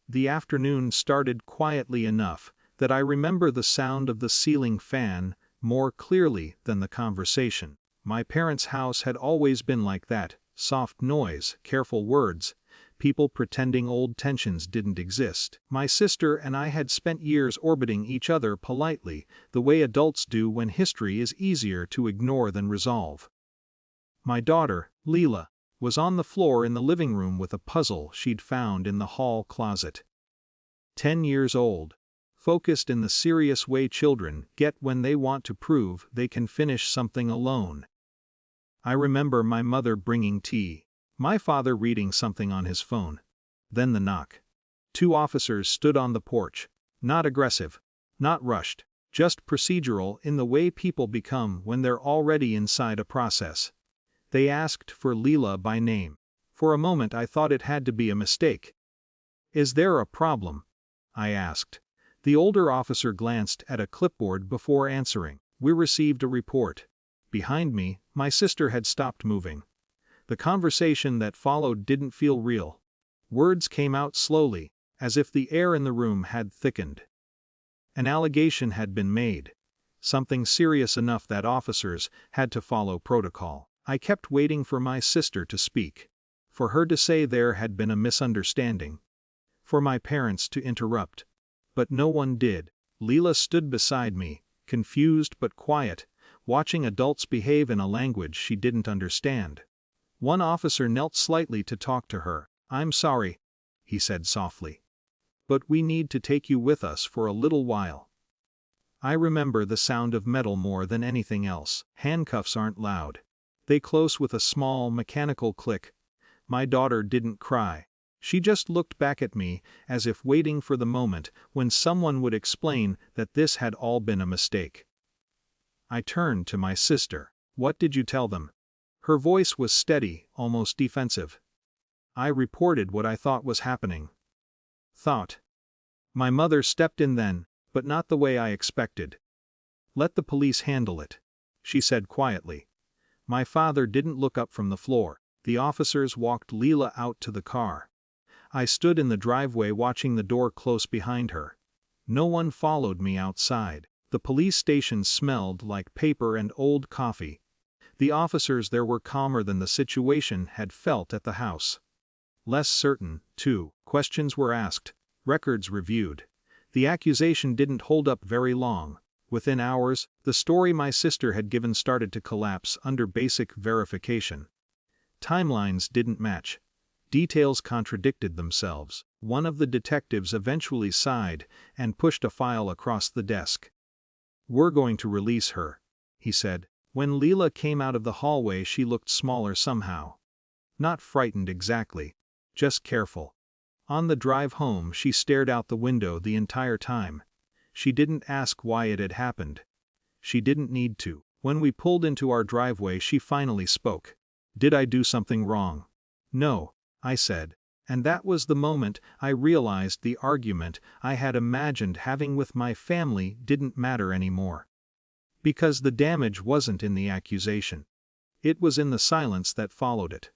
The afternoon started quietly enough that I remember the sound of the ceiling fan more clearly than the conversation. My parents' house had always been like that: soft noise, careful words, people pretending old tensions didn't exist. My sister and I had spent years orbiting each other politely, the way adults do when history is easier to ignore than resolve. My daughter, Leela, was on the floor in the living room with a puzzle she'd found in the hall closet. 10 years old. Focused in the serious way children get when they want to prove they can finish something alone. I remember my mother bringing tea, my father reading something on his phone. Then the knock. 2 officers stood on the porch, not aggressive, not rushed, just procedural in the way people become when they're already inside a process. They asked for Leela by name. For a moment I thought it had to be a mistake. "Is there a problem?" I asked. The older officer glanced at a clipboard before answering. "We received a report." Behind me, my sister had stopped moving. The conversation that followed didn't feel real. Words came out slowly, as if the air in the room had thickened. An allegation had been made. Something serious enough that officers had to follow protocol. I kept waiting for my sister to speak. For her to say there had been a misunderstanding. For my parents to interrupt. But no one did. Leela stood beside me, confused but quiet, watching adults behave in a language she didn't understand. One officer knelt slightly to talk to her. "I'm sorry," he said softly. "But we need to take you with us for a little while." I remember the sound of metal more than anything else. Handcuffs aren't loud. They close with a small, mechanical click. My daughter didn't cry. She just looked back at me, as if waiting for the moment when someone would explain that this had all been a mistake. I turned to my sister. "What did you tell them?" Her voice was steady, almost defensive. "I reported what I thought was happening." Thought. My mother stepped in then, but not the way I expected. "Let the police handle it," she said quietly. My father didn't look up from the floor. The officers walked Leela out to the car. I stood in the driveway watching the door close behind her. No one followed me outside. The police station smelled like paper and old coffee. The officers there were calmer than the situation had felt at the house. Less certain, too. Questions were asked, records reviewed. The accusation didn't hold up very long. Within hours, the story my sister had given started to collapse under basic verification. Timelines didn't match. Details contradicted themselves. One of the detectives eventually sighed and pushed a file across the desk. "We're going to release her," he said. When Leela came out of the hallway she looked smaller somehow. Not frightened exactly, just careful. On the drive home she stared out the window the entire time. She didn't ask why it had happened. She didn't need to. When we pulled into our driveway she finally spoke. "Did I do something wrong?" "No," I said. And that was the moment I realized the argument I had imagined having with my family didn't matter anymore. Because the damage wasn't in the accusation. It was in the silence that followed it.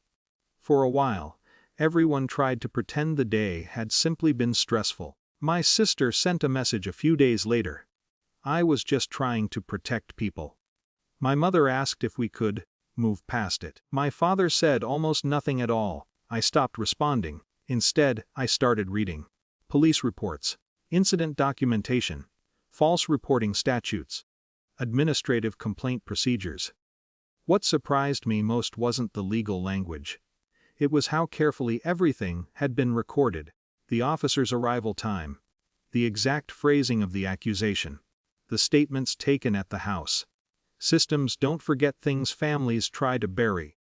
For a while, everyone tried to pretend the day had simply been stressful. My sister sent a message a few days later. I was just trying to protect people. My mother asked if we could move past it. My father said almost nothing at all. I stopped responding. Instead, I started reading. Police reports, incident documentation, false reporting statutes, administrative complaint procedures. What surprised me most wasn't the legal language. It was how carefully everything had been recorded. The officer's arrival time, the exact phrasing of the accusation, the statements taken at the house. Systems don't forget things families try to bury.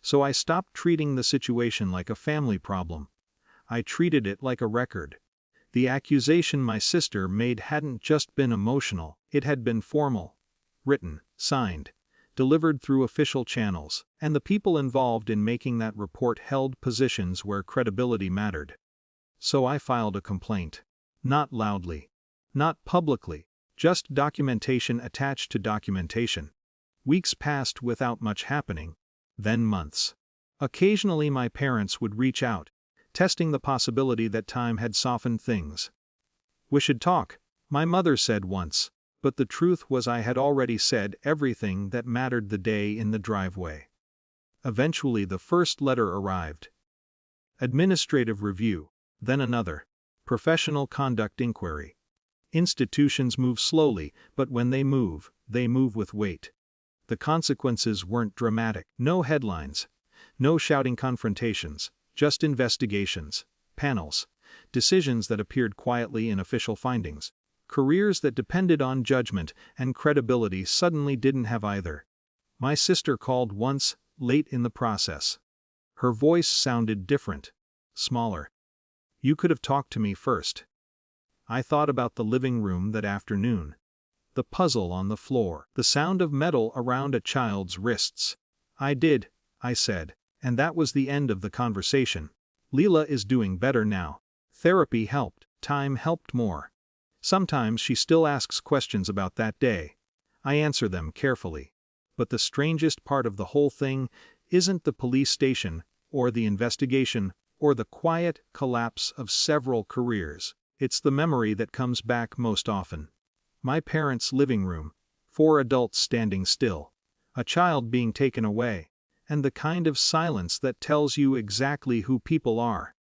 So I stopped treating the situation like a family problem. I treated it like a record. The accusation my sister made hadn't just been emotional, it had been formal. Written, signed, delivered through official channels, and the people involved in making that report held positions where credibility mattered. So I filed a complaint. Not loudly. Not publicly. Just documentation attached to documentation. Weeks passed without much happening. Then months. Occasionally my parents would reach out, testing the possibility that time had softened things. "We should talk," my mother said once, but the truth was I had already said everything that mattered the day in the driveway. Eventually the first letter arrived. Administrative review, then another. Professional conduct inquiry. Institutions move slowly, but when they move with weight. The consequences weren't dramatic. No headlines. No shouting confrontations. Just investigations. Panels. Decisions that appeared quietly in official findings. Careers that depended on judgment and credibility suddenly didn't have either. My sister called once, late in the process. Her voice sounded different. Smaller. "You could have talked to me first." I thought about the living room that afternoon. The puzzle on the floor. The sound of metal around a child's wrists. "I did," I said, and that was the end of the conversation. Leela is doing better now. Therapy helped. Time helped more. Sometimes she still asks questions about that day. I answer them carefully. But the strangest part of the whole thing isn't the police station, or the investigation, or the quiet collapse of several careers. It's the memory that comes back most often. My parents' living room, 4 adults standing still, a child being taken away, and the kind of silence that tells you exactly who people are.